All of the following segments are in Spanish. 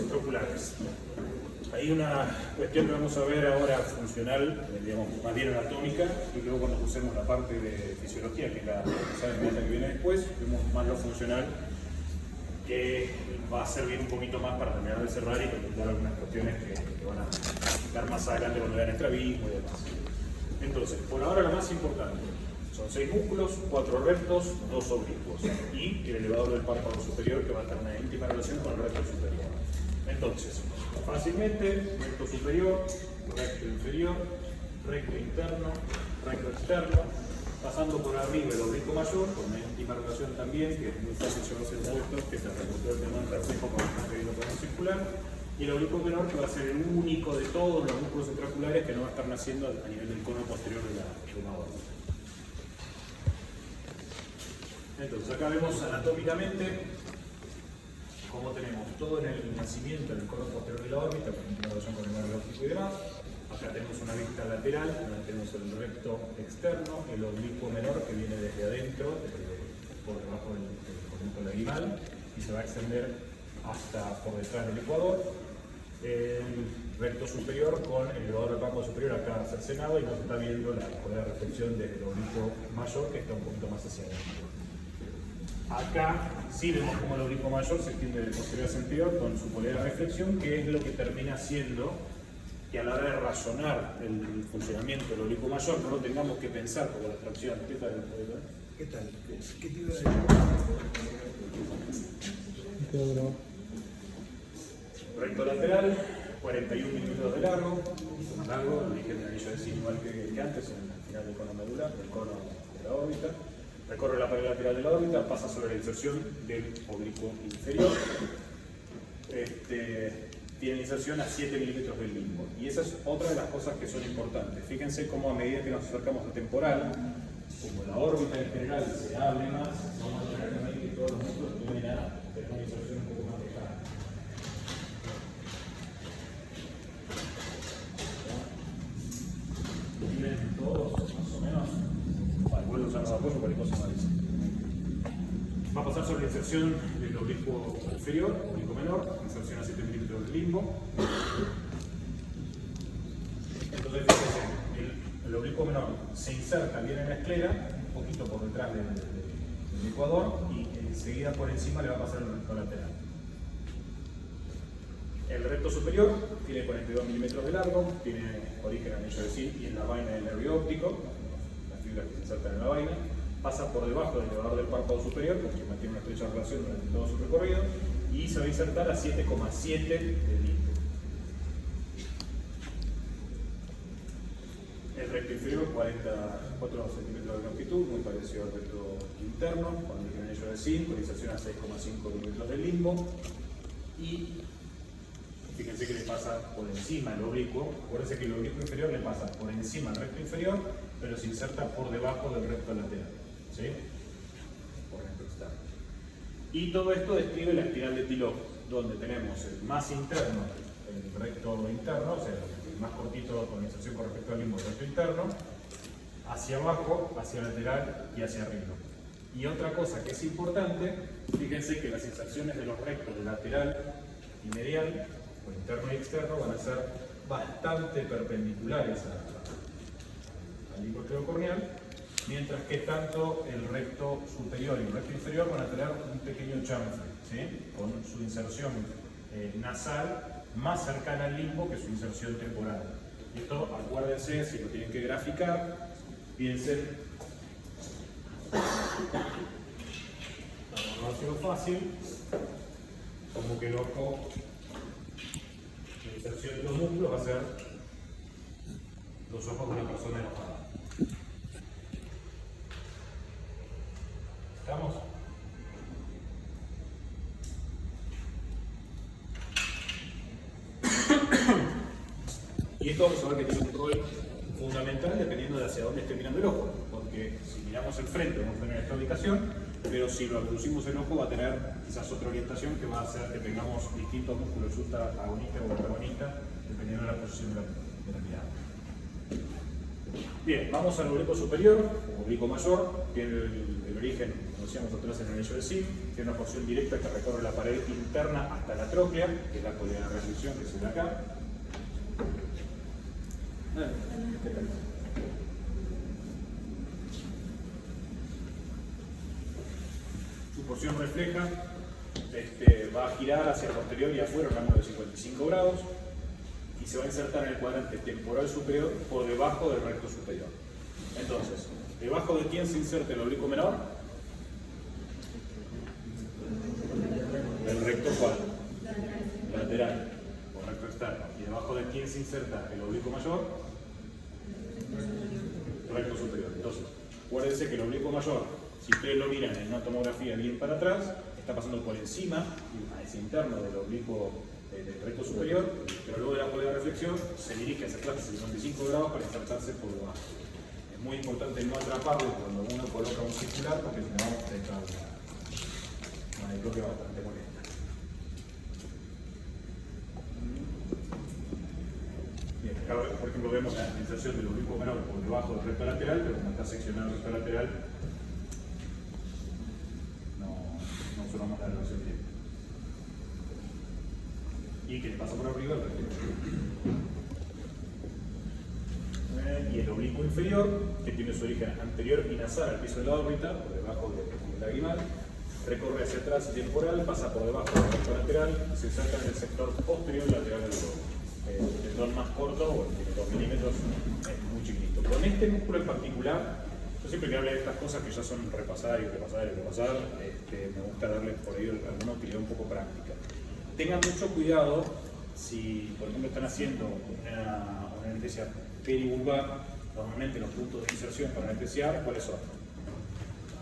intraoculares. Hay una cuestión que vamos a ver ahora funcional, digamos, más bien anatómica, y luego cuando usemos la parte de fisiología, que es la inmediata que viene después, vemos más lo funcional, que va a servir un poquito más para terminar de cerrar y contemplar algunas cuestiones que van a dar más adelante cuando vean estrabismo y demás. Entonces, por ahora lo más importante son 6 músculos, 4 rectos, 2 oblicuos y el elevador del párpado superior, que va a tener una íntima relación con el recto superior. Entonces, fácilmente, recto superior, recto inferior, recto interno, recto externo, pasando por arriba el oblicuo mayor, con una íntima relación también, que es muy fácil llevarse el puesto, que es el reductor del tendón reflejo con el pedido circular, y el oblicuo menor, que va a ser el único de todos los músculos intraoculares que no va a estar naciendo a nivel del cono posterior de la órbita. Entonces, acá vemos anatómicamente cómo tenemos todo en el nacimiento del cono posterior de la órbita, con una relación con el nervio óptico y demás. Acá tenemos una vista lateral, donde tenemos el recto externo, el oblicuo menor que viene desde adentro, por debajo del conjunto lagrimal, y se va a extender hasta por detrás del ecuador. El recto superior con el elevador del párpado superior acá cercenado, y nos está viendo la polea de reflexión desde el oblicuo mayor, que está un poquito más hacia adentro. Acá sí vemos cómo el oblicuo mayor se extiende de posterior hacia anterior con su polea de reflexión, que es lo que termina haciendo que a la hora de razonar el funcionamiento del oblicuo mayor no lo tengamos que pensar como la abstracción. ¿Qué tal? ¿Qué tal? ¿Qué te iba a decir? Recto lateral, 41 milímetros de largo, un poquito más largo, el origen del anillo de zinc igual que antes, en el final del cono medular, del cono de la órbita. Recorre la pared lateral de la órbita, pasa sobre la inserción del oblicuo inferior. Tiene inserción a 7 milímetros del limbo. Y esa es otra de las cosas que son importantes. Fíjense cómo a medida que nos acercamos a temporal, como la órbita en general se abre más, vamos a tener también que todos los músculos tienden a tener una inserción un poco más lejana. ¿Viven todos más o menos? Vale, vuelvo a usar los apoyos, cualquier cosa más dice. Va a pasar sobre la inserción del oblicuo inferior, oblicuo menor, inserción a 7 milímetros del limbo. Entonces, fíjense, el oblicuo menor se inserta bien en la esclera, un poquito por detrás del ecuador, y enseguida por encima le va a pasar el recto lateral. El recto superior tiene 42 milímetros de largo, tiene origen en anillo de zinc y en la vaina del nervio óptico, las fibras que se insertan en la vaina. Pasa por debajo del elevador del párpado superior, porque mantiene una estrecha relación durante todo su recorrido, y se va a insertar a 7,7 del limbo. El recto inferior, 44 centímetros de longitud, muy parecido al recto interno, con el anillo de zinc, con inserción a 6,5 milímetros del limbo. Y fíjense que le pasa por encima el oblicuo. Acuérdense que el oblicuo inferior le pasa por encima al recto inferior, pero se inserta por debajo del recto lateral. ¿Sí? Por recto externo. Y todo esto describe la espiral de Tilov, donde tenemos el más interno, el recto interno, o sea, el más cortito con inserción con respecto al limbo, el recto interno, hacia abajo, hacia lateral y hacia arriba. Y otra cosa que es importante, fíjense que las inserciones de los rectos lateral y medial, o interno y externo, van a ser bastante perpendiculares al limbo esclerocorneal, mientras que tanto el recto superior y el recto inferior van a tener un pequeño chanfle, ¿sí? Con su inserción nasal más cercana al limbo que su inserción temporal. Y esto, acuérdense, si lo tienen que graficar, piensen, para no hacerlo fácil, como que el ojo, la inserción de los músculos va a ser los ojos de una persona enojada. ¿Estamos? Y esto vamos a ver que tiene un rol fundamental dependiendo de hacia dónde esté mirando el ojo, porque si miramos el frente vamos a tener esta ubicación, pero si lo abducimos el ojo va a tener quizás otra orientación que va a hacer que tengamos distintos músculos agonista o antagonista dependiendo de la posición de la mirada. Bien, vamos al oblicuo superior, como oblicuo mayor tiene el origen, como decíamos atrás, en el anillo de zinc, tiene una porción directa que recorre la pared interna hasta la tróclea, que es la columna de reflexión que se ve acá. ¿Qué tal? Su porción refleja va a girar hacia el posterior y afuera, un ángulo de 55 grados, y se va a insertar en el cuadrante temporal superior por debajo del recto superior. Entonces, ¿debajo de quién se inserta el oblicuo menor? Del recto cual, lateral o recto externo. ¿Y debajo de quién se inserta el oblicuo mayor? Recto superior. Entonces, acuérdense que el oblicuo mayor, si ustedes lo miran en una tomografía bien para atrás, está pasando por encima, a ese interno del oblicuo del recto superior, pero luego de la polea de reflexión se dirige hacia atrás a 55 grados para insertarse por debajo. Es muy importante no atraparlo cuando uno coloca un circular, porque si no te causa una diplopia bastante molesta. Bien, acá por ejemplo vemos la inserción del oblicuo menor por debajo del recto lateral, pero como está seccionado el recto lateral, no observamos la relación directa. Y que le pasa por arriba el recto. Y el oblicuo inferior, que tiene su origen anterior y nasal al piso de la órbita, por debajo del lagrimal, recorre hacia atrás temporal, pasa por debajo del recto lateral y se inserta en el sector posterior lateral del lobo. El tendón más corto, o tiene 2 milímetros, es muy chiquito. Con este músculo en particular, yo siempre que hable de estas cosas que ya son repasar y repasar y repasar, me gusta darles por ahí alguna utilidad un poco práctica. Tengan mucho cuidado si, por ejemplo, están haciendo una anestesia perivulvar. Normalmente los puntos de inserción para anestesiar, ¿cuáles son?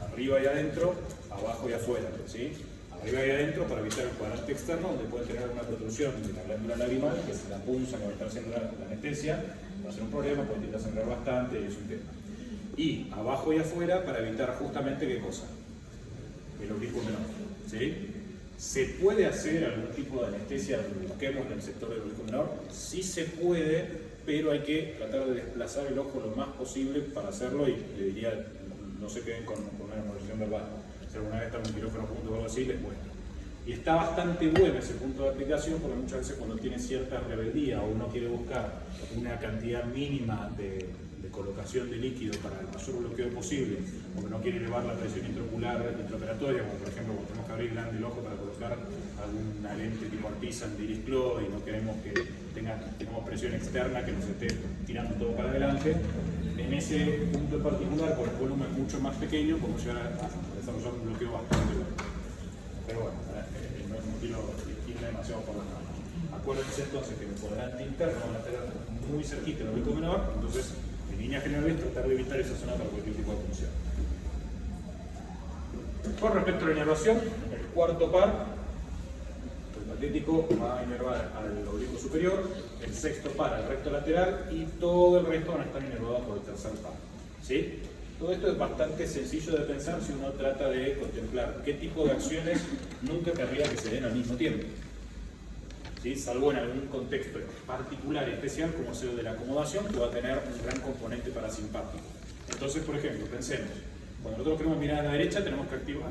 Arriba y adentro, abajo y afuera, ¿sí? Arriba y adentro para evitar el cuadrante externo, donde puede tener alguna protrusión de la glándula lagrimal, que si la punzan o está haciendo la anestesia, va a ser un problema, puede intentar sangrar bastante y es un tema. Y abajo y afuera para evitar justamente ¿qué cosa? El oblicuo menor, ¿sí? ¿Se puede hacer algún tipo de anestesia donde busquemos en el sector del oblicuo menor? Sí se puede, pero hay que tratar de desplazar el ojo lo más posible para hacerlo, y le diría, no se queden con una memorización verbal. Si alguna vez están en un quirófano juntos o algo así, les muestro. Y está bastante bueno ese punto de aplicación, porque muchas veces cuando tiene cierta rebeldía o uno quiere buscar una cantidad mínima de colocación de líquido para el mayor bloqueo posible, porque no quiere elevar la presión intraocular intraoperatoria, como por ejemplo cuando tenemos que abrir grande el ojo para colocar alguna lente tipo Artisan de Iris Clo y no queremos que tengamos presión externa que nos esté tirando todo para adelante. En ese punto en particular, con el volumen mucho más pequeño, podemos llegar a desarrollar un bloqueo bastante bueno. Pero bueno, no quiero ir demasiado por las manos. Acuérdense entonces que el cuadrante interno van a tener muy cerquita el oblicuo menor, entonces en líneas generales tratar de evitar esa zona para cualquier tipo de función. Con respecto a la inervación, el cuarto par, el patético, va a inervar al oblicuo superior, el sexto par al recto lateral y todo el resto van a estar inervados por el tercer par. ¿Sí? Todo esto es bastante sencillo de pensar si uno trata de contemplar qué tipo de acciones nunca querría que se den al mismo tiempo. ¿Sí? Salvo en algún contexto particular y especial como es el de la acomodación, que va a tener un gran componente parasimpático. Entonces, por ejemplo, pensemos, cuando nosotros queremos mirar a la derecha tenemos que activar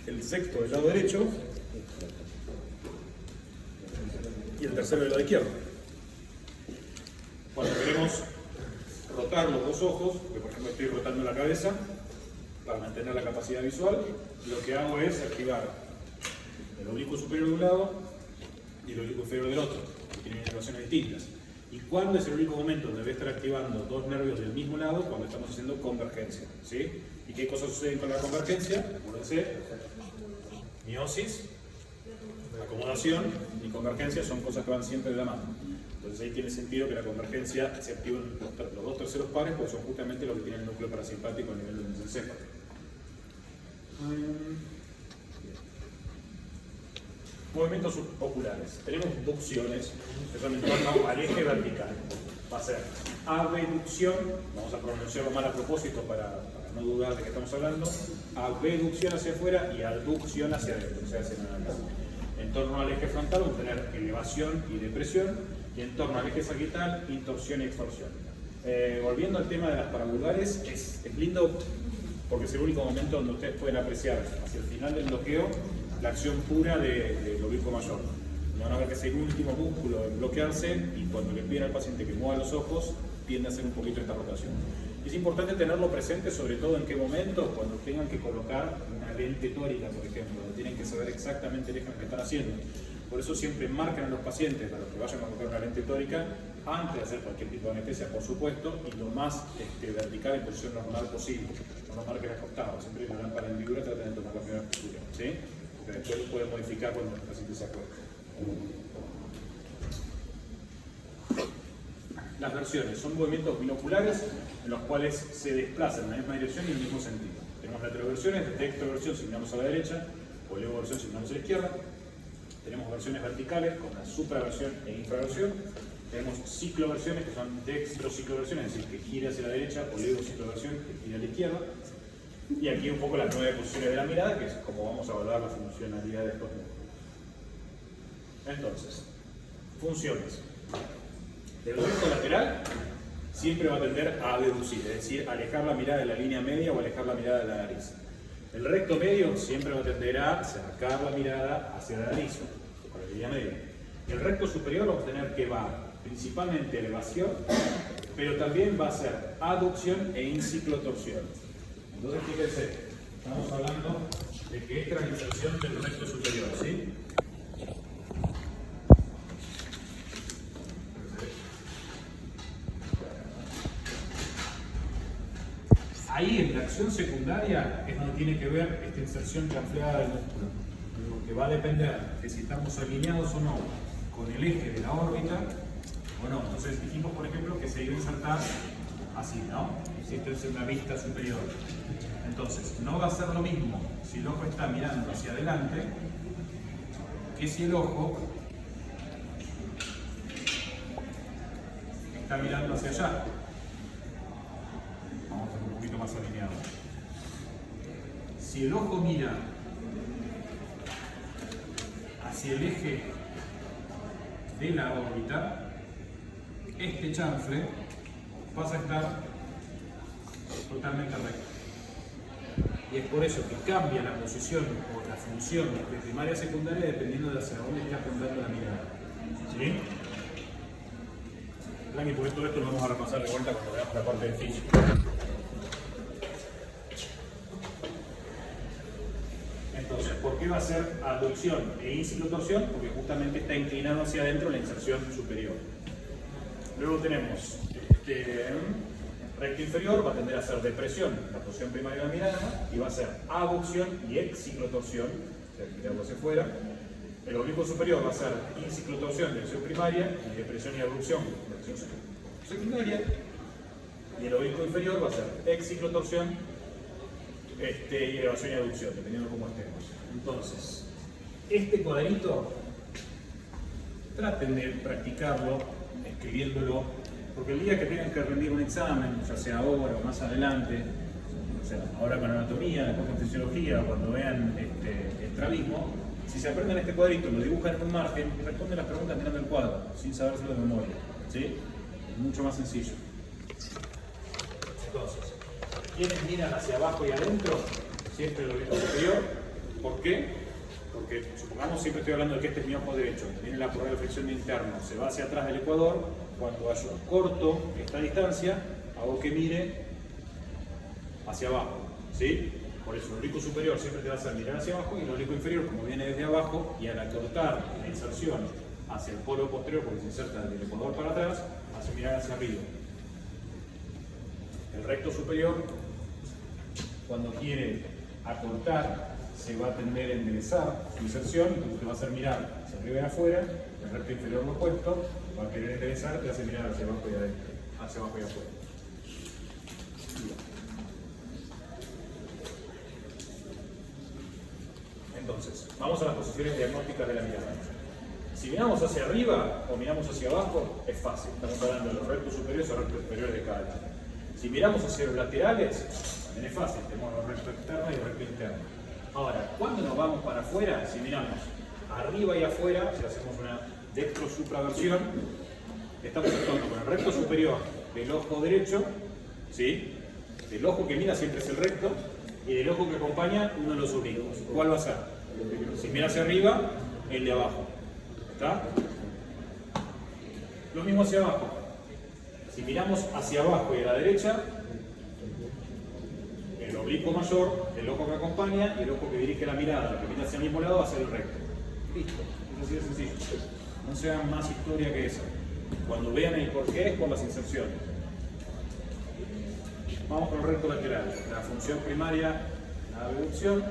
el sexto del lado derecho y el tercero del lado izquierdo. Cuando queremos rotar los dos ojos, porque por ejemplo estoy rotando la cabeza para mantener la capacidad visual, lo que hago es activar el oblicuo superior de un lado y el oblicuo inferior del otro, que tienen inervaciones distintas. ¿Y cuándo es el único momento donde debe estar activando dos nervios del mismo lado? Cuando estamos haciendo convergencia, ¿sí? ¿Y qué cosas suceden con la convergencia? Acuérdense, miosis, acomodación y convergencia son cosas que van siempre de la mano. Entonces ahí tiene sentido que la convergencia se activen los dos terceros pares, porque son justamente los que tienen el núcleo parasimpático a nivel del mesencéfalo. Movimientos oculares. Tenemos ducciones que son en torno al eje vertical. Va a ser abducción, vamos a pronunciarlo mal a propósito para no dudar de qué estamos hablando, abducción hacia afuera y abducción hacia adentro, o sea, hacia la nariz. En torno al eje frontal vamos a tener elevación y depresión, y en torno al eje sagital, intorsión y extorsión. Volviendo al tema de las paravulgares, es lindo porque es el único momento donde ustedes pueden apreciar hacia el final del bloqueo la acción pura del oblicuo mayor. Van a ver que es el último músculo en bloquearse y cuando le piden al paciente que mueva los ojos, tiende a hacer un poquito esta rotación. Es importante tenerlo presente, sobre todo en qué momento, cuando tengan que colocar una lente tórica, por ejemplo, tienen que saber exactamente el eje que están haciendo. Por eso siempre marcan a los pacientes, a los que vayan a colocar una lente tórica, antes de hacer cualquier tipo de anestesia, por supuesto, y lo más vertical en posición normal posible. No lo marquen acostado, siempre que la lámpara en figura traten de tomar la primera postura, ¿sí? Porque después lo pueden modificar cuando el paciente se acuesta. Las versiones son movimientos binoculares en los cuales se desplazan en la misma dirección y en el mismo sentido. Tenemos retroversiones, de extroversión si miramos a la derecha, o levoversión si miramos a la izquierda. Tenemos versiones verticales con la supraversión e infraversión. Tenemos cicloversiones que son dextrocicloversiones, es decir, que gira hacia la derecha, o levocicloversión que gira a la izquierda. Y aquí un poco las 9 posiciones de la mirada, que es como vamos a evaluar la funcionalidad de estos músculos. Entonces, funciones. El recto lateral siempre va a tender a abducir, es decir, alejar la mirada de la línea media o alejar la mirada de la nariz. El recto medio siempre va a tender a acercar la mirada hacia la nariz, o la línea media. El recto superior vamos a tener que va principalmente elevación, pero también va a ser aducción e inciclotorsión. Entonces, fíjense, estamos hablando de que esta es la inserción del recto superior, ¿sí? Ahí en la acción secundaria es donde tiene que ver esta inserción chanfleada del músculo, porque va a depender de si estamos alineados o no con el eje de la órbita o no. Entonces dijimos, por ejemplo, que se iba a insertar así, ¿no? Si esto es una vista superior. Entonces, no va a ser lo mismo si el ojo está mirando hacia adelante que si el ojo está mirando hacia allá. Vamos a estar un poquito más alineados. Si el ojo mira hacia el eje de la órbita, este chanfle pasa a estar totalmente recto. Y es por eso que cambia la posición o la función de primaria a secundaria dependiendo de hacia dónde esté apuntando la mirada. ¿Sí? Y por todo esto lo vamos a repasar de vuelta cuando veamos la parte de Fish. Entonces, ¿por qué va a ser abducción e inciclotorsión? Porque justamente está inclinado hacia adentro la inserción superior. Luego tenemos recto inferior, va a tender a ser depresión, la posición primaria de la mirada, y va a ser abducción y exciclotorsión, o sea, mirando hacia afuera. El oblicuo superior va a ser inciclotorsión, dirección primaria, y depresión y abducción, dirección secundaria. Y el oblicuo inferior va a ser exciclotorsión y elevación y abducción, dependiendo de cómo estemos. Entonces, este cuadrito, traten de practicarlo, escribiéndolo, porque el día que tengan que rendir un examen, ya sea ahora o más adelante, o sea, ahora con anatomía, después con fisiología, cuando vean el travismo, si se aprenden este cuadrito, lo dibujan en un margen y responden las preguntas mirando el cuadro, sin sabérselo de memoria. ¿Sí? Es mucho más sencillo. Entonces, quienes miran hacia abajo y adentro, siempre lo oblicuo superior. ¿Por qué? Porque supongamos, siempre estoy hablando de que este es mi ojo derecho, viene la prueba de flexión interna, se va hacia atrás del ecuador, cuando yo corto esta distancia, hago que mire hacia abajo. ¿Sí? Por eso el oblicuo superior siempre te va a hacer mirar hacia abajo y el oblicuo inferior, como viene desde abajo, y al acortar la inserción hacia el polo posterior, porque se inserta del ecuador para atrás, hace mirar hacia arriba. El recto superior, cuando quiere acortar, se va a tender a enderezar su inserción, entonces te va a hacer mirar hacia arriba y afuera. El recto inferior lo opuesto, va a querer enderezar, te hace mirar hacia abajo y adentro, hacia abajo y afuera. Entonces, vamos a las posiciones diagnósticas de la mirada. Si miramos hacia arriba o miramos hacia abajo, es fácil. Estamos hablando de los rectos superiores o rectos inferiores de cada lado. Si miramos hacia los laterales, también es fácil. Tenemos los rectos externos y los rectos internos. Ahora, ¿cuándo nos vamos para afuera? Si miramos arriba y afuera, si hacemos una dextrosupraversión, estamos actuando con el recto superior del ojo derecho, ¿sí? Del ojo que mira siempre es el recto, y del ojo que acompaña uno de los oblicuos. ¿Cuál va a ser? Si mira hacia arriba, el de abajo. ¿Está? Lo mismo hacia abajo. Si miramos hacia abajo y a la derecha, el oblicuo mayor, el ojo que acompaña y el ojo que dirige la mirada, que mira hacia el mismo lado, va a ser el recto. Listo, es así de sencillo. No se hagan más historia que eso. Cuando vean el porqué es por las inserciones. Vamos con el recto lateral. La función primaria, la abducción.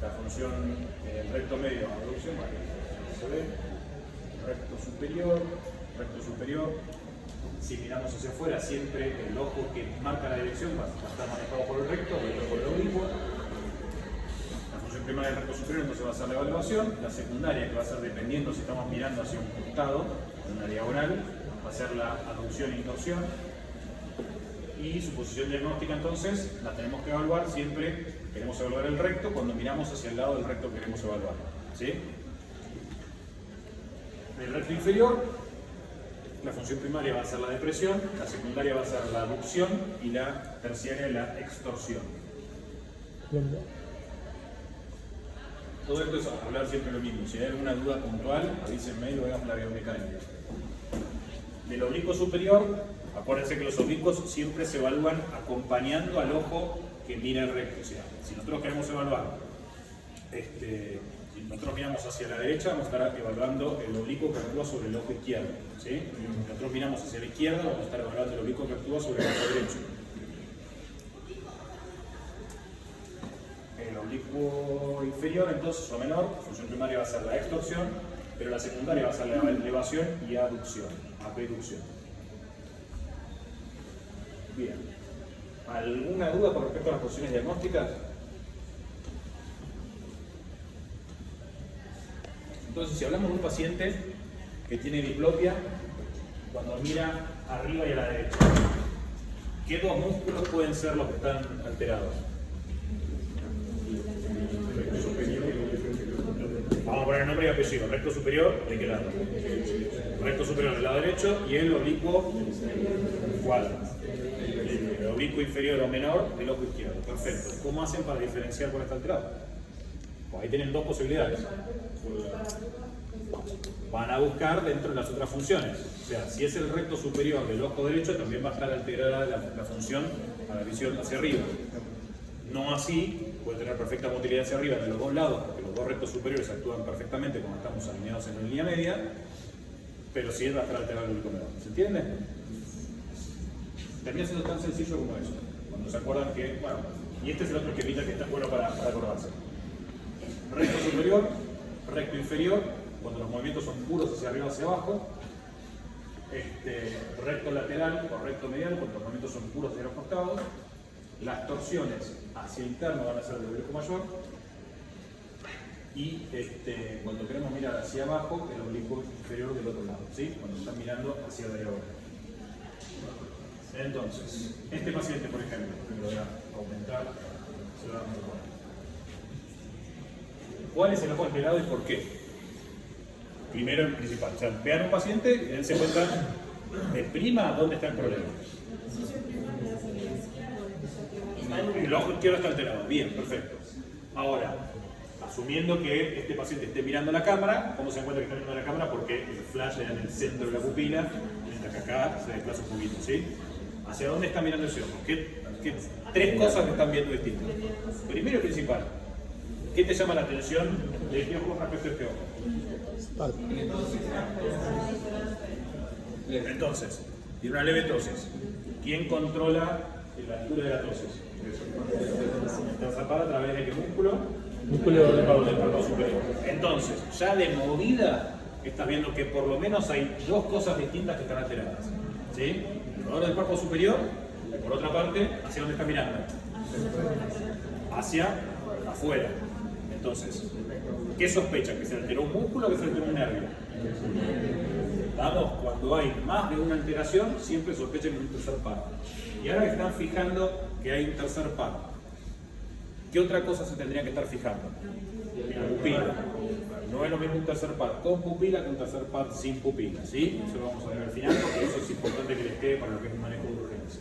La función recto medio, abducción. Vale. Se ve. Recto superior. Si miramos hacia afuera, siempre el ojo que marca la dirección va a estar manejado por el recto, el otro por el oblicuo. La función primaria del recto superior entonces va a ser la evaluación. La secundaria, que va a ser dependiendo si estamos mirando hacia un costado, en una diagonal, va a ser la aducción e intorsión. Y su posición diagnóstica entonces la tenemos que evaluar siempre. Queremos evaluar el recto cuando miramos hacia el lado del recto que queremos evaluar. ¿Sí? El recto inferior, la función primaria va a ser la depresión, la secundaria va a ser la aducción y la terciaria la extorsión. Todo esto es hablar siempre lo mismo. Si hay alguna duda puntual, avísenme y lo veamos la biomecánica. Del oblicuo superior, acuérdense que los oblicuos siempre se evalúan acompañando al ojo que mira el recto. O sea, si nosotros queremos evaluar, si nosotros miramos hacia la derecha, vamos a estar evaluando el oblicuo que actúa sobre el ojo izquierdo. ¿Sí? Si nosotros miramos hacia la izquierda, vamos a estar evaluando el oblicuo que actúa sobre el ojo derecho. El oblicuo inferior, entonces, o menor, función primaria va a ser la extorsión, pero la secundaria va a ser la elevación y abducción, abducción. Bien. ¿Alguna duda con respecto a las posiciones diagnósticas? Entonces, si hablamos de un paciente que tiene diplopia, cuando mira arriba y a la derecha, ¿qué dos músculos pueden ser los que están alterados? Vamos a poner nombre y apellido. Recto superior, ¿de qué lado? Recto superior del lado derecho y el oblicuo, ¿cuál? El oblicuo inferior o menor del ojo izquierdo. Perfecto. ¿Cómo hacen para diferenciar cuál está alterado? Pues ahí tienen dos posibilidades. Van a buscar dentro de las otras funciones. O sea, si es el recto superior del ojo derecho, también va a estar alterada la función a la visión hacia arriba. No así, puede tener perfecta motilidad hacia arriba de los dos lados, porque los dos rectos superiores actúan perfectamente cuando estamos alineados en la línea media, pero sí va a estar alterado el oblicuo menor. ¿Se entiende? Termina siendo tan sencillo como eso. Cuando se acuerdan que, bueno, y este es el otro esquemita que está bueno para acordarse. Recto superior, recto inferior, cuando los movimientos son puros hacia arriba hacia abajo. Recto lateral o recto medial, cuando los movimientos son puros hacia los costados. Las torsiones hacia interno van a ser del oblicuo mayor. Y cuando queremos mirar hacia abajo, el oblicuo inferior del otro lado, ¿sí? Cuando están mirando hacia la diagonal. Entonces, este paciente, por ejemplo, que lo voy a aumentar, se lo vamos a poner. ¿Cuál es el ojo alterado y por qué? Primero el principal. O sea, vean un paciente y dense cuenta de prima dónde está el problema. El ojo izquierdo está alterado. Bien, perfecto. Ahora, asumiendo que este paciente esté mirando la cámara, ¿cómo se encuentra que está mirando la cámara? Porque el flash era en el centro de la pupila, mientras que acá se desplaza un poquito, ¿sí? ¿Hacia dónde está mirando ese ojo? ¿Qué tres cosas que están viendo distintas? Primero y principal, ¿qué te llama la atención de este ojo respecto a este ojo? Entonces, tiene una leve tosis. ¿Quién controla la altura de la tosis? Está zapada a través de qué músculo? Músculo del párpado superior. Entonces, ya de movida, estás viendo que por lo menos hay dos cosas distintas que están alteradas. ¿Sí? El dolor del párpado superior, y por otra parte, ¿hacia dónde está mirando? Hacia afuera. Entonces, ¿qué sospechan? ¿Que se alteró un músculo o que se alteró un nervio? Vamos, cuando hay más de una alteración, siempre sospechan un tercer par. Y ahora que están fijando que hay un tercer par, ¿qué otra cosa se tendría que estar fijando? La pupila. No es lo mismo un tercer par con pupila que un tercer par sin pupila, ¿sí? Eso lo vamos a ver al final porque eso es importante que les quede para lo que es un manejo de urgencia.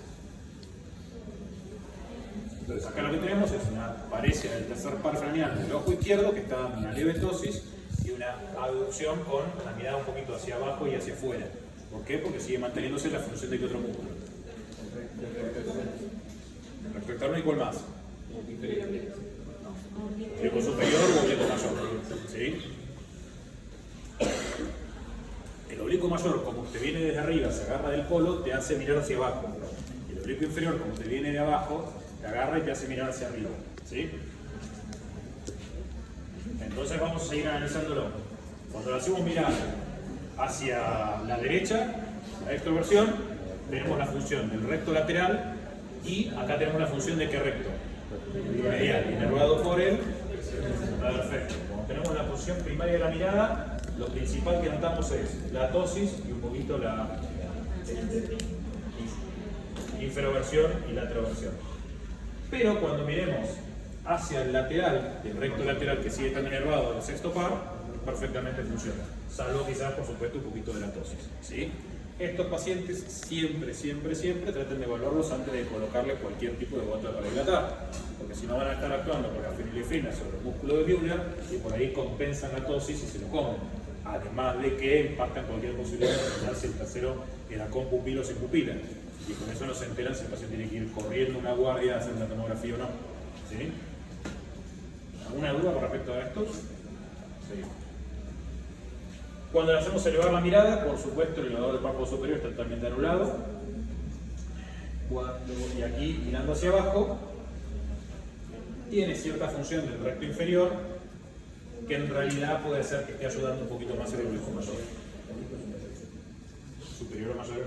Entonces acá lo que tenemos es una pareja del tercer par craneal del ojo izquierdo que está dando una leve ptosis y una abducción con la mirada un poquito hacia abajo y hacia afuera. ¿Por qué? Porque sigue manteniéndose la función de que otro músculo. El recto externo igual más. Oblicuo superior o oblicuo mayor. ¿Sí? El oblicuo mayor, como te viene desde arriba, se agarra del polo, te hace mirar hacia abajo. El oblicuo inferior, como te viene de abajo, te agarra y te hace mirar hacia arriba. ¿Sí? Entonces vamos a seguir analizándolo. Cuando lo hacemos mirar hacia la derecha, la extroversión, tenemos la función del recto lateral y acá tenemos la función de qué recto. Medial, inervado por él. Perfecto. Cuando tenemos la posición primaria de la mirada, lo principal que notamos es la ptosis y un poquito la inferoversión y lateroversión. Pero cuando miremos hacia el lateral, el recto lateral que sigue estando inervado del sexto par, perfectamente funciona. Salvo quizás, por supuesto, un poquito de la ptosis. ¿Sí? Estos pacientes siempre traten de evaluarlos antes de colocarle cualquier tipo de guanta para dilatar, porque si no van a estar actuando con la fenilefrina sobre el músculo de Buehler y por ahí compensan la ptosis y se lo comen. Además de que impactan cualquier posibilidad de determinar si el tercero queda con pupila o sin pupila. Y con eso no se enteran si el paciente tiene que ir corriendo una guardia a hacer una tomografía o no. ¿Sí? ¿Alguna duda con respecto a esto? Sí. Cuando le hacemos elevar la mirada, por supuesto el elevador del párpado superior está totalmente anulado. Y aquí, mirando hacia abajo, tiene cierta función del recto inferior que en realidad puede ser que esté ayudando un poquito más el oblicuo mayor. Superior o mayor.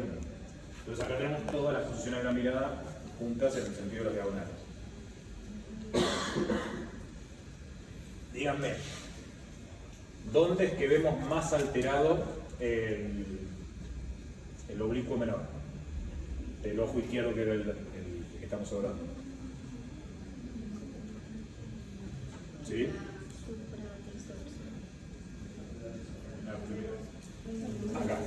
Entonces acá tenemos todas las posiciones de la mirada juntas en el sentido de la diagonal. Díganme, ¿dónde es que vemos más alterado el oblicuo menor? El ojo izquierdo que era el que estamos hablando. ¿Sí? Acá.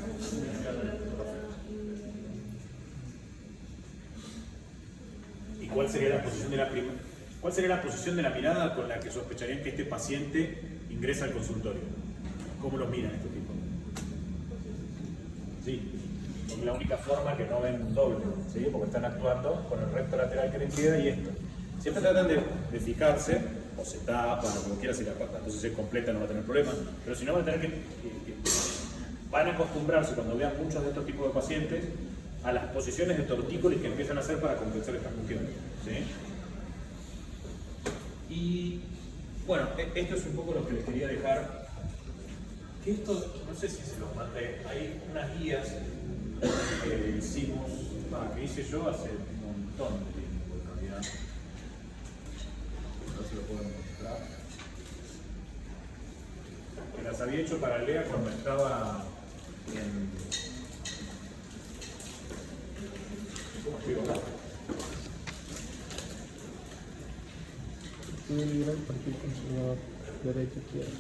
¿Y cuál sería la posición de la primera? ¿Cuál sería la posición de la mirada con la que sospecharían que este paciente ingresa al consultorio? ¿Cómo lo miran estos tipos? Sí, es la única forma que no ven doble, ¿sí? Porque están actuando con el recto lateral que les queda y esto. Siempre tratan de fijarse, o se tapan, o como quiera, si la entonces se completa no va a tener problema, pero si no van a tener van a acostumbrarse cuando vean muchos de estos tipos de pacientes a las posiciones de tortícolis que empiezan a hacer para compensar estas funciones, ¿sí? Y bueno, esto es un poco lo que les quería dejar. Que esto, no sé si se los mandé, hay unas guías que hicimos, que hice yo hace un montón de tiempo en realidad. A ver si lo puedo mostrar. Que las había hecho para Lea cuando estaba en... ¿Cómo escribo acá? Equilibrar el perfil conservador, derecha, izquierda.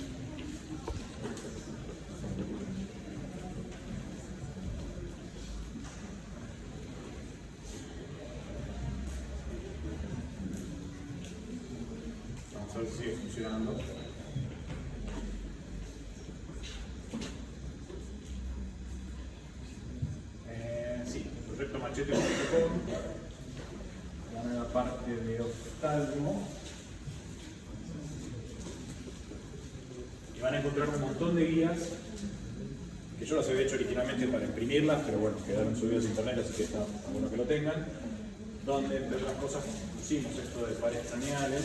Vamos a ver si sigue funcionando. Sí, perfecto machete.com. La parte de oftalmo. Y van a encontrar un montón de guías que yo las había hecho originalmente para imprimirlas, pero bueno, quedaron subidas a internet, así que está bueno que lo tengan. Donde, entre otras cosas, pusimos esto de pares craneales.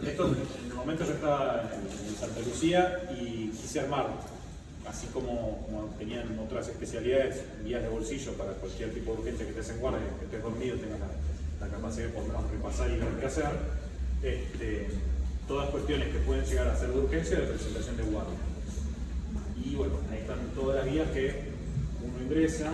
Esto, en el momento yo estaba en Santa Lucía y quise armar, así como tenían otras especialidades, guías de bolsillo para cualquier tipo de urgencia que estés en guardia, que estés dormido, tengas la capacidad de por lo menos repasar y ver qué hacer. Todas cuestiones que pueden llegar a ser de urgencia de presentación de guardia. Y bueno, ahí están todas las guías que uno ingresa.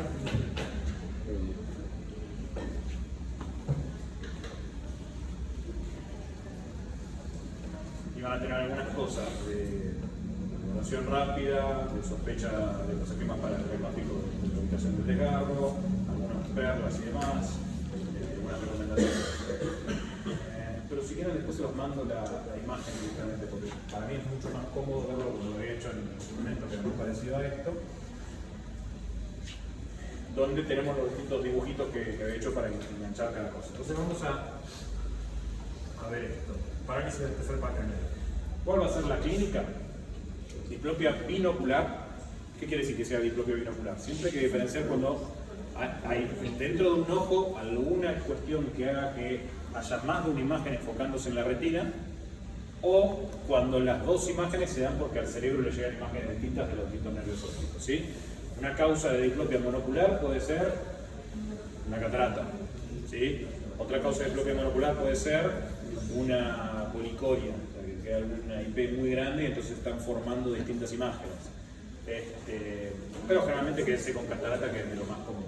cosas de evaluación rápida, de sospecha de los esquemas para el diagnóstico de la ubicación del desgarro, algunas perlas y demás, algunas recomendaciones. Pero si quieren después se los mando la imagen directamente, porque para mí es mucho más cómodo verlo como lo he hecho en su momento, que es muy parecido a esto, donde tenemos los distintos dibujitos que he hecho para enganchar cada cosa. Entonces vamos a ver esto. Parálisis del tercer par craneal. ¿Cuál va a ser la clínica? Diplopia binocular. ¿Qué quiere decir que sea diplopia binocular? Siempre hay que diferenciar cuando hay dentro de un ojo alguna cuestión que haga que haya más de una imagen enfocándose en la retina, o cuando las dos imágenes se dan porque al cerebro le llegan imágenes distintas de los distintos nervios ópticos, ¿sí? Una causa de diplopia monocular puede ser una catarata, ¿sí? Otra causa de diplopia monocular puede ser una policoria, o sea, que queda una IP muy grande y entonces están formando distintas imágenes. Pero generalmente quédense con catarata, que es de lo más común.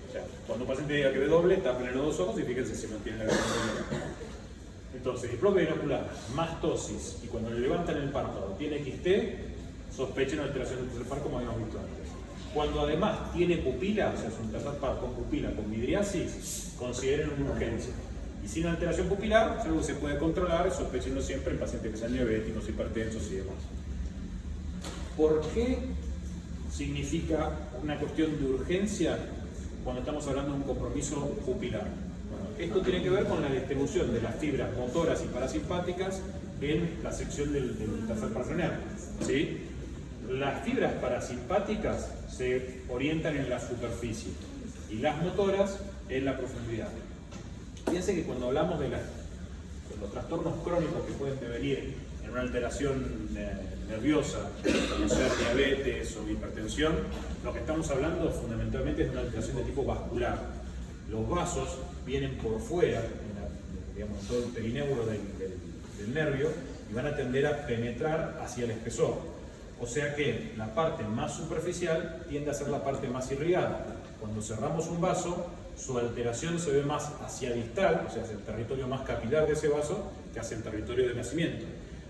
O sea, cuando un paciente diga que ve doble, tapen los dos ojos y fíjense si no tiene la visión doble. Entonces, diplopia binocular, mastosis, y cuando le levantan el párpado tiene XT, sospechen alteración del tercer par como habíamos visto antes. Cuando además tiene pupila, o sea, es un tercer par con pupila, con midriasis, consideren una urgencia. Y sin alteración pupilar, es algo que se puede controlar, sospechenlo siempre en pacientes que sean diabéticos, hipertensos y demás. ¿Por qué significa una cuestión de urgencia cuando estamos hablando de un compromiso pupilar? Bueno, esto tiene que ver con la distribución de las fibras motoras y parasimpáticas en la sección del tercer par craneal, ¿sí? Las fibras parasimpáticas se orientan en la superficie y las motoras en la profundidad. Fíjense que cuando hablamos de los trastornos crónicos que pueden devenir en una alteración nerviosa, como ser diabetes o hipertensión, lo que estamos hablando fundamentalmente es de una alteración de tipo vascular. Los vasos vienen por fuera, digamos, todo el perineuro del nervio, y van a tender a penetrar hacia el espesor. O sea que la parte más superficial tiende a ser la parte más irrigada. Cuando cerramos un vaso, su alteración se ve más hacia distal, o sea, hacia el territorio más capilar de ese vaso, que hacia el territorio de nacimiento.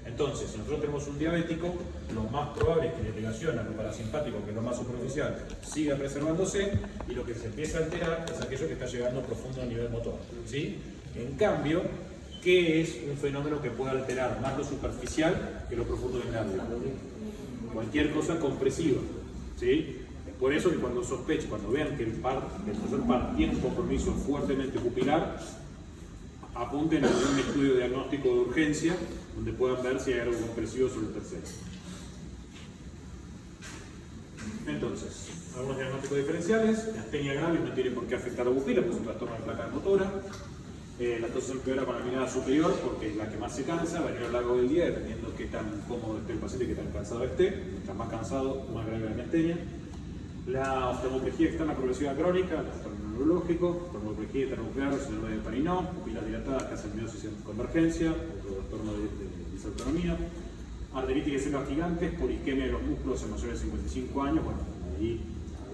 Entonces, si nosotros tenemos un diabético, lo más probable es que la irrigación a lo parasimpático, que es lo más superficial, siga preservándose, y lo que se empieza a alterar es aquello que está llegando profundo a nivel motor, ¿sí? En cambio, ¿qué es un fenómeno que puede alterar más lo superficial que lo profundo del nervio? Cualquier cosa compresiva, ¿sí? Es por eso que cuando sospechen, cuando vean que el tercer par tiene un compromiso fuertemente pupilar, apunten a un estudio diagnóstico de urgencia donde puedan ver si hay algo compresivo sobre el tercero. Entonces, algunos diagnósticos diferenciales. La astenia grave no tiene por qué afectar a la pupila, pues es un trastorno de placa motora. La tos se empeora con la mirada superior porque es la que más se cansa, va a ir a lo largo del día dependiendo qué tan cómodo esté el paciente, qué tan cansado esté. Mientras más cansado, más grave la astenia. La oftalmoplejía externa progresiva crónica, el trastorno neurológico, oftalmoplejía termonuclear, síndrome de Parinó, pupilas dilatadas que hacen miosis en convergencia, otro trastorno de disautonomía, arteritis de células gigantes, polisquemia de los músculos en mayores de 55 años, bueno, ahí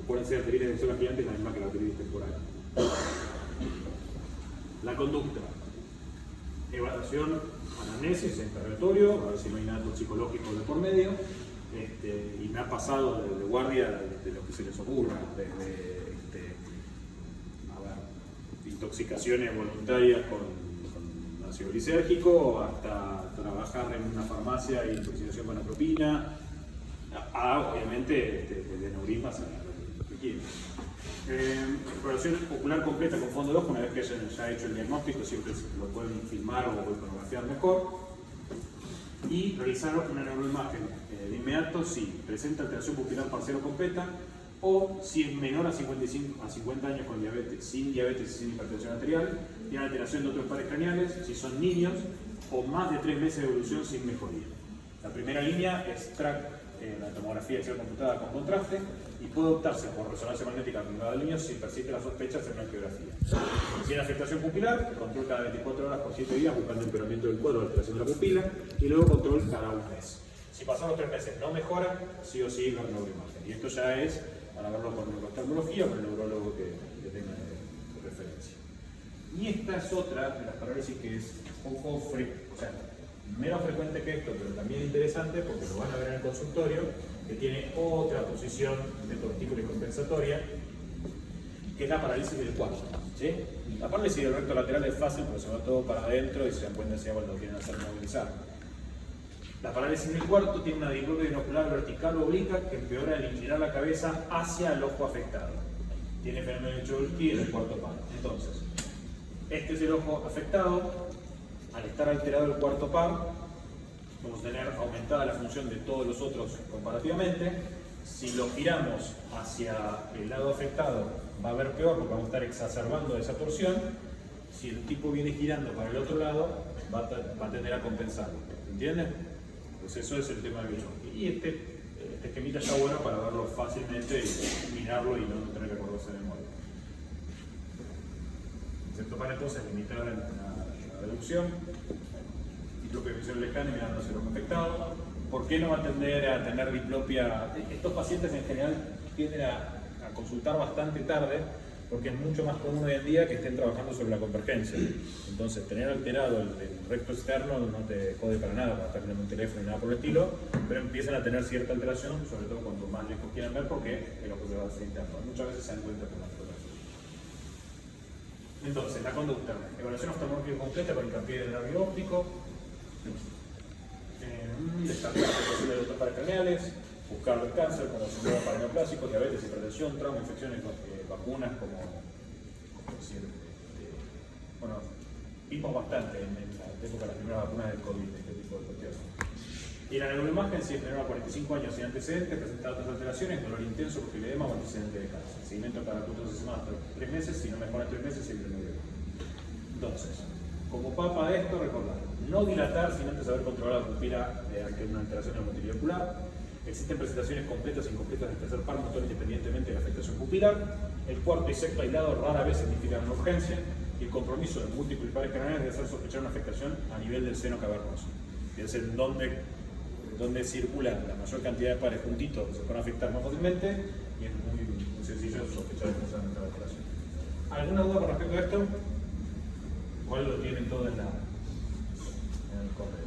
pueden ser arteritis de células gigantes la misma que la arteritis temporal. La conducta, evaluación, anamnesis, interrogatorio, a ver si no hay nada toxicológico de por medio. Y me ha pasado de guardia de lo que se les ocurra, desde intoxicaciones voluntarias con ácido glicérgico hasta trabajar en una farmacia y intoxicación con atropina, obviamente de neurismas a lo que quieran. Exploración ocular completa con fondo de ojo, una vez que hayan ya hecho el diagnóstico, siempre lo pueden filmar o iconografiar mejor. Y realizar una neuroimagen de inmediato si presenta alteración pupilar parcial o completa, o si es menor a 50 años con diabetes, sin hipertensión arterial, tiene alteración de otros pares craneales, si son niños, o más de 3 meses de evolución sin mejoría. La primera línea es TRAC, la tomografía axial computada con contraste, y puede optarse por resonancia magnética aplicada al niño si persiste la sospecha de una angiografía. Si hay afectación pupilar, control cada 24 horas por 7 días buscando empeoramiento del cuadro de alteración de la pupila, y luego control cada un mes. Si pasan los 3 meses no mejora, sí o sí ver neuroimagen. Y esto ya es para verlo con neurooftalmología o con el neurólogo que tenga de referencia. Y esta es otra de las parálisis que es poco frecuente, o sea, menos frecuente que esto, pero también interesante porque lo van a ver en el consultorio, que tiene otra posición de tortícolis compensatoria, que es la parálisis del cuarto. ¿Sí? La parálisis del recto lateral es fácil porque se va todo para adentro y se dan cuenta enseguida cuando lo quieren hacer movilizar. La parálisis del cuarto tiene una diplopia binocular vertical o obliqua que empeora al inclinar la cabeza hacia el ojo afectado. Tiene fenómeno de Chomsky en el cuarto par. Entonces, este es el ojo afectado. Al estar alterado el cuarto par, vamos a tener aumentada la función de todos los otros comparativamente. Si lo giramos hacia el lado afectado, va a ver peor porque vamos a estar exacerbando esa torsión. Si el tipo viene girando para el otro lado, va a tender a compensarlo. ¿Entienden? Pues eso es el tema del Chomsky. Y este esquemita está bueno para verlo fácilmente y mirarlo y no tener que acordarse de memoria. Excepto para entonces limitar la reducción. Diplopia visual lejana y mirándose el ojo afectado. ¿Por qué no va a tender a tener diplopia? Estos pacientes en general tienden a consultar bastante tarde porque es mucho más común hoy en día que estén trabajando sobre la convergencia. Entonces, tener alterado el recto externo no te jode para nada para estar viendo un teléfono y nada por el estilo, pero empiezan a tener cierta alteración, sobre todo cuando más lejos quieran ver porque el ojo se va a hacer interno. Muchas veces se dan cuenta con la fotografía. Entonces, la conducta. Evaluación oftalmológica completa con hincapié del nervio óptico. Descartar la situación de los paracraneales, buscar el cáncer como síndrome paraneoplásico, diabetes, hipertensión, trauma, infecciones, vacunas como decir, bueno, vimos bastante en la época de las primeras vacunas del COVID, este tipo de cuestiones. Y la neuroimagen, si es menor a 45 años sin antecedentes, presenta otras alteraciones, dolor intenso, edema o antecedente de cáncer. Seguimiento cada 4 semanas por 3 meses, si no mejora en 3 meses, siempre muy bien. Entonces, como papa de esto, recordar, no dilatar sin antes haber controlado la pupila ante una alteración del motilidad ocular. Existen presentaciones completas e incompletas del tercer par motor independientemente de la afectación pupilar. El cuarto y sexto aislado rara vez significan una urgencia. Y el compromiso de múltiples pares craneales debe hacer sospechar una afectación a nivel del seno cavernoso. Es en donde circula la mayor cantidad de pares juntitos que se pueden afectar más fácilmente y es muy sencillo sospechar esa alteración. ¿Alguna duda con respecto a esto? ¿Cuál lo tienen todo en el correo?